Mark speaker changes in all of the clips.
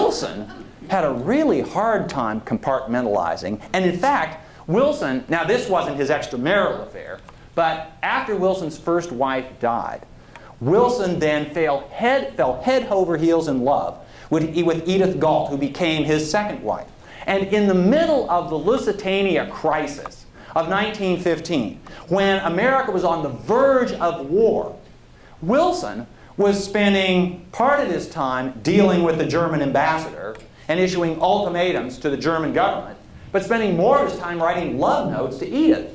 Speaker 1: Wilson had a really hard time compartmentalizing. And in fact, Wilson, now this wasn't his extramarital affair, but after Wilson's first wife died, Wilson then fell head over heels in love with Edith Galt, who became his second wife. And in the middle of the Lusitania crisis of 1915, when America was on the verge of war, Wilson was spending part of his time dealing with the German ambassador and issuing ultimatums to the German government, but spending more of his time writing love notes to Edith.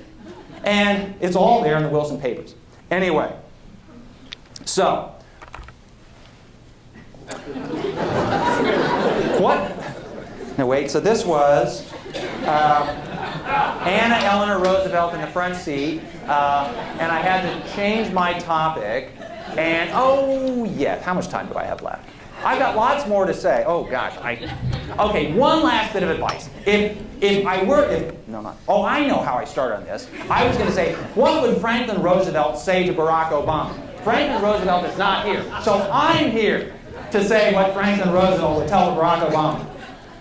Speaker 1: And it's all there in the Wilson papers. Anyway, so, what? No, wait, so this was Anna Eleanor Roosevelt in the front seat, and I had to change my topic, and oh yes, how much time do I have left? I've got lots more to say. Oh gosh, okay, one last bit of advice. Oh, I know how I start on this. I was going to say, what would Franklin Roosevelt say to Barack Obama? Franklin Roosevelt is not here, so I'm here to say what Franklin Roosevelt would tell Barack Obama.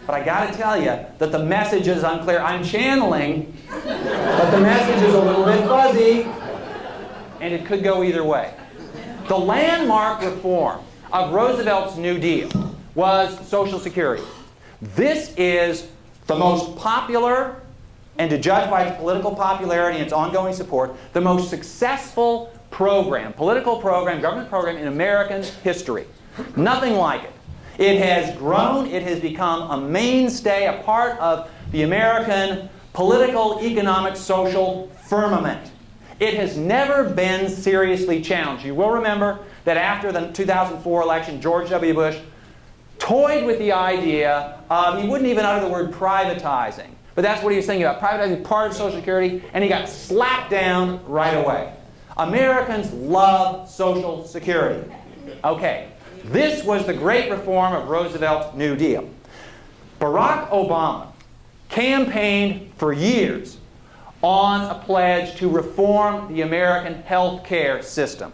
Speaker 1: But I got to tell you that the message is unclear. I'm channeling, but the message is a little bit fuzzy, and it could go either way. The landmark reform of Roosevelt's New Deal was Social Security. This is the most popular, and to judge by its political popularity and its ongoing support, the most successful program, political program, government program in American history. Nothing like it. It has grown, it has become a mainstay, a part of the American political, economic, social firmament. It has never been seriously challenged. You will remember that after the 2004 election, George W. Bush toyed with the idea of, he wouldn't even utter the word privatizing, but that's what he was thinking about, privatizing part of Social Security, and he got slapped down right away. Americans love Social Security. Okay, this was the great reform of Roosevelt's New Deal. Barack Obama campaigned for years on a pledge to reform the American health care system.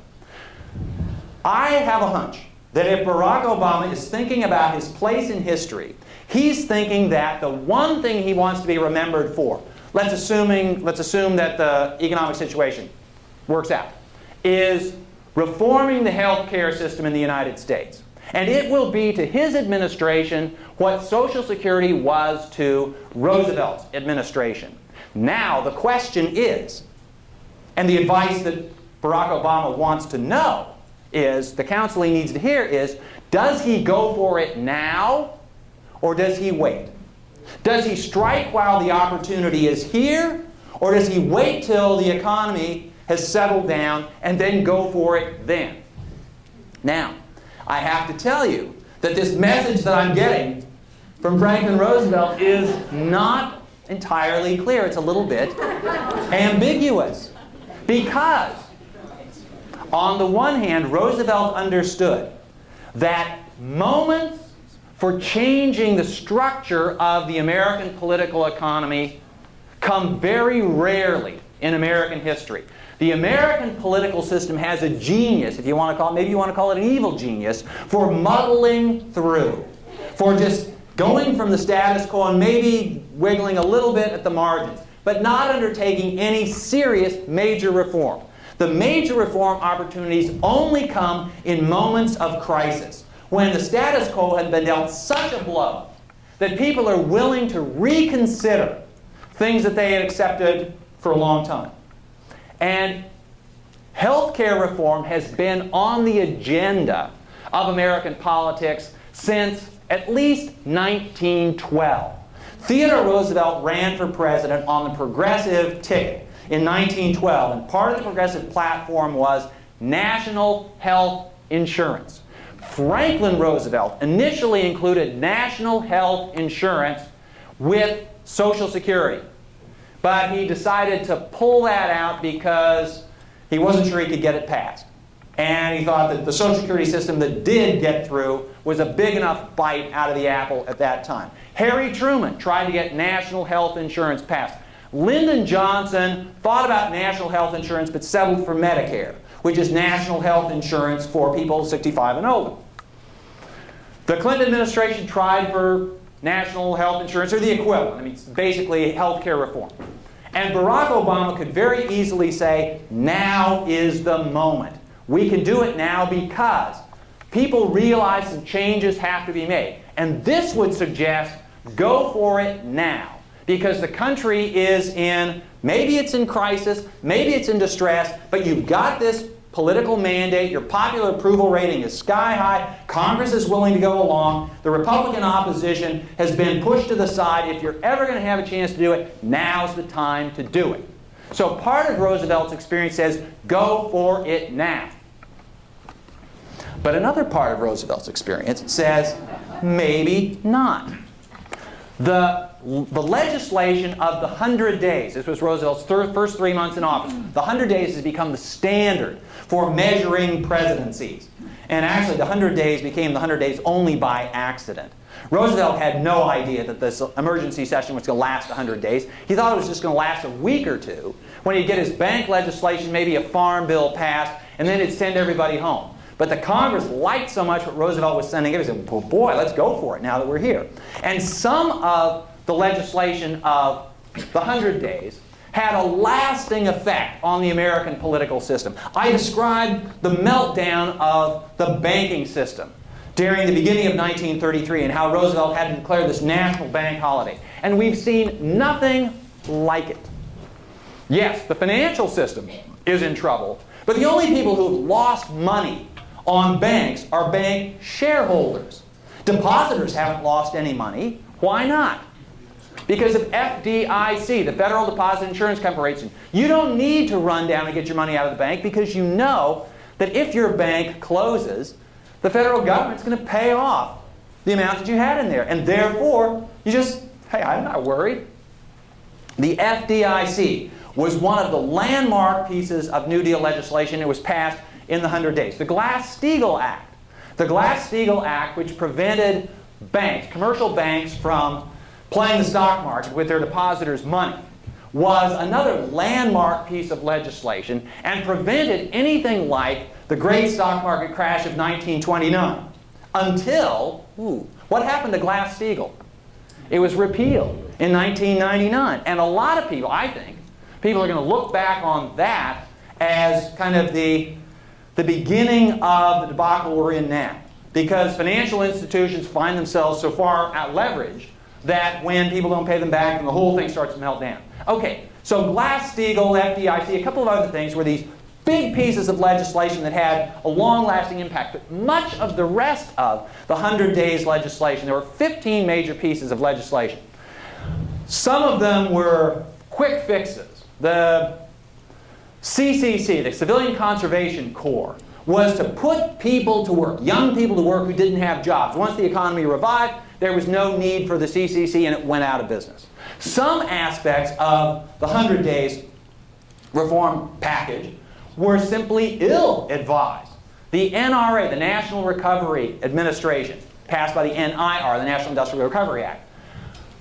Speaker 1: I have a hunch that if Barack Obama is thinking about his place in history, he's thinking that the one thing he wants to be remembered for, let's assume that the economic situation works out, is reforming the health care system in the United States. And it will be to his administration what Social Security was to Roosevelt's administration. Now the question is, and the advice that Barack Obama wants to know is, the counsel he needs to hear is, does he go for it now or does he wait? Does he strike while the opportunity is here, or does he wait till the economy has settled down and then go for it then? Now, I have to tell you that this message that I'm getting from Franklin Roosevelt is not entirely clear. It's a little bit ambiguous. Because, on the one hand, Roosevelt understood that moments for changing the structure of the American political economy come very rarely in American history. The American political system has a genius, if you want to call it, maybe you want to call it an evil genius, for muddling through, for just going from the status quo and maybe wiggling a little bit at the margins, but not undertaking any serious major reform. The major reform opportunities only come in moments of crisis, when the status quo has been dealt such a blow that people are willing to reconsider things that they had accepted for a long time. And health care reform has been on the agenda of American politics since at least 1912. Theodore Roosevelt ran for president on the progressive ticket in 1912, and part of the progressive platform was national health insurance. Franklin Roosevelt initially included national health insurance with Social Security. But he decided to pull that out because he wasn't sure he could get it passed. And he thought that the Social Security system that did get through was a big enough bite out of the apple at that time. Harry Truman tried to get national health insurance passed. Lyndon Johnson thought about national health insurance but settled for Medicare, which is national health insurance for people 65 and older. The Clinton administration tried for national health insurance, or the equivalent. I mean, it's basically health care reform. And Barack Obama could very easily say, now is the moment. We can do it now because people realize some changes have to be made. And this would suggest, go for it now. Because the country is in, maybe it's in crisis, maybe it's in distress, but you've got this political mandate, your popular approval rating is sky high, Congress is willing to go along, the Republican opposition has been pushed to the side. If you're ever going to have a chance to do it, now's the time to do it. So part of Roosevelt's experience says, go for it now. But another part of Roosevelt's experience says, maybe not. The legislation of the 100 days, this was Roosevelt's first 3 months in office, the 100 days has become the standard for measuring presidencies. And actually the 100 days became the 100 days only by accident. Roosevelt had no idea that this emergency session was going to last 100 days. He thought it was just going to last a week or two, when he'd get his bank legislation, maybe a farm bill passed, and then he'd send everybody home. But the Congress liked so much what Roosevelt was sending in, he said, well, boy, let's go for it now that we're here. And some of the legislation of the 100 days had a lasting effect on the American political system. I described the meltdown of the banking system during the beginning of 1933 and how Roosevelt had to declare this national bank holiday. And we've seen nothing like it. Yes, the financial system is in trouble, but the only people who've lost money on banks are bank shareholders. Depositors haven't lost any money. Why not? Because of FDIC, the Federal Deposit Insurance Corporation. You don't need to run down and get your money out of the bank because you know that if your bank closes, the federal government's going to pay off the amount that you had in there. And therefore, you just, hey, I'm not worried. The FDIC was one of the landmark pieces of New Deal legislation. It was passed in the 100 days. The Glass-Steagall Act. The Glass-Steagall Act, which prevented banks, commercial banks, from playing the stock market with their depositors' money, was another landmark piece of legislation and prevented anything like the great stock market crash of 1929. Until, what happened to Glass-Steagall? It was repealed in 1999. And a lot of people, I think, people are going to look back on that as kind of the beginning of the debacle we're in now. Because financial institutions find themselves so far out-leveraged that when people don't pay them back, then the whole thing starts to melt down. Okay, so Glass-Steagall, FDIC, a couple of other things were these big pieces of legislation that had a long-lasting impact. But much of the rest of the 100 days legislation, there were 15 major pieces of legislation. Some of them were quick fixes. The CCC, the Civilian Conservation Corps, was to put people to work, young people to work who didn't have jobs. Once the economy revived, there was no need for the CCC and it went out of business. Some aspects of the 100 days reform package were simply ill-advised. The NRA, the National Recovery Administration, passed by the NIR, the National Industrial Recovery Act,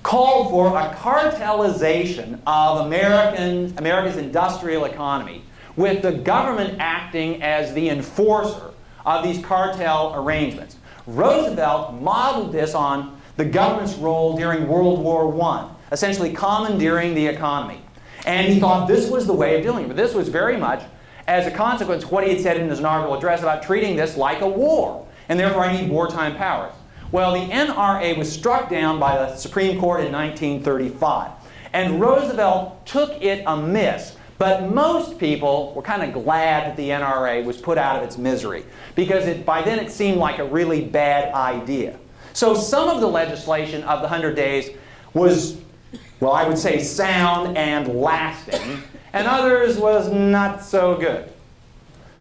Speaker 1: called for a cartelization of America's industrial economy, with the government acting as the enforcer of these cartel arrangements. Roosevelt modeled this on the government's role during World War I, essentially commandeering the economy. And he thought this was the way of doing it. But this was very much as a consequence of what he had said in his inaugural address about treating this like a war, and therefore I need wartime powers. Well, the NRA was struck down by the Supreme Court in 1935. And Roosevelt took it amiss. But most people were kind of glad that the NRA was put out of its misery, because by then it seemed like a really bad idea. So some of the legislation of the 100 days was, well, I would say sound and lasting, and others was not so good.